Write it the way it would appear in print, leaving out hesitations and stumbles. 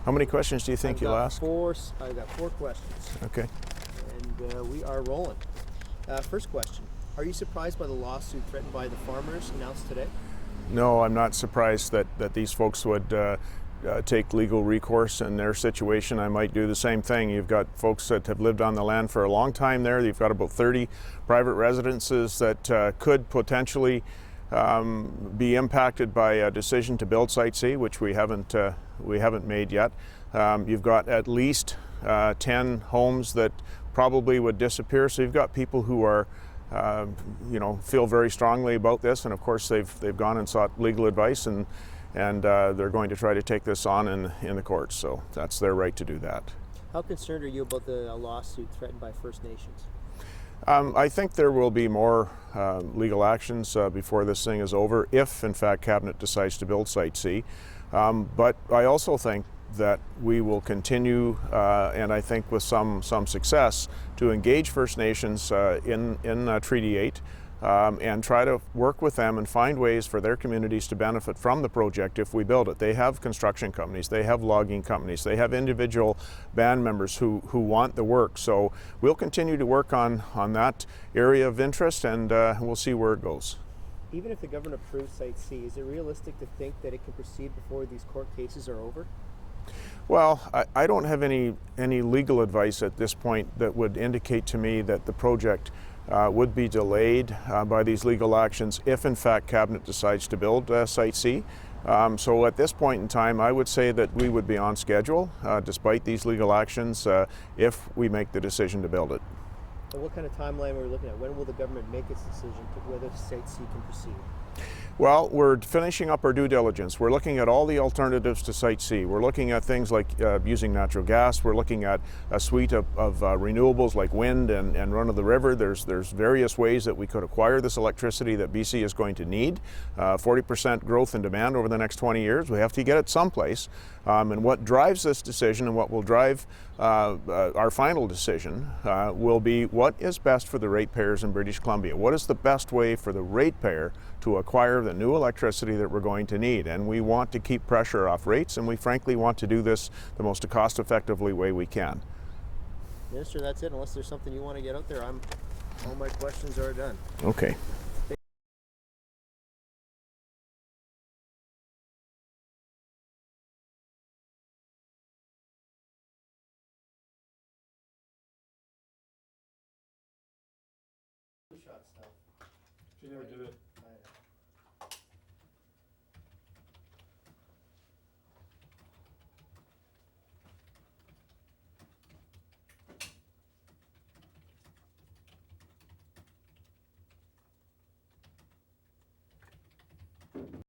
How many questions do you think you'll ask? I've got 4 questions. Okay. And we are rolling. First question. Are you surprised by the lawsuit threatened by the farmers announced today? No, I'm not surprised that these folks would take legal recourse in their situation. I might do the same thing. You've got folks that have lived on the land for a long time there. You've got about 30 private residences that could potentially be impacted by a decision to build Site C, which we haven't made yet. You've got at least 10 homes that probably would disappear. So you've got people who are, feel very strongly about this, and of course they've gone and sought legal advice, and they're going to try to take this on in the courts. So that's their right to do that. How concerned are you about the lawsuit threatened by First Nations? I think there will be more legal actions before this thing is over, if in fact Cabinet decides to build Site C. But I also think that we will continue, and I think with some success, to engage First Nations in Treaty 8 and try to work with them and find ways for their communities to benefit from the project if we build it. They have construction companies, they have logging companies, they have individual band members who want the work. So we'll continue to work on that area of interest, and we'll see where it goes. Even if the government approves Site C, is it realistic to think that it can proceed before these court cases are over? Well, I don't have any legal advice at this point that would indicate to me that the project would be delayed by these legal actions if in fact Cabinet decides to build Site C. So at this point in time, I would say that we would be on schedule despite these legal actions if we make the decision to build it. And what kind of timeline are we looking at? When will the government make its decision to whether Site C can proceed? Well, we're finishing up our due diligence. We're looking at all the alternatives to Site C. We're looking at things like using natural gas. We're looking at a suite of renewables like wind and run of the river. There's various ways that we could acquire this electricity that BC is going to need. 40% growth in demand over the next 20 years. We have to get it someplace. And what drives this decision and what will drive our final decision will be what is best for the ratepayers in British Columbia. What is the best way for the ratepayer to acquire the new electricity that we're going to need? And we want to keep pressure off rates, and we frankly want to do this the most cost-effectively way we can. Minister, that's it. Unless there's something you want to get out there, all my questions are done. Okay. She never did it.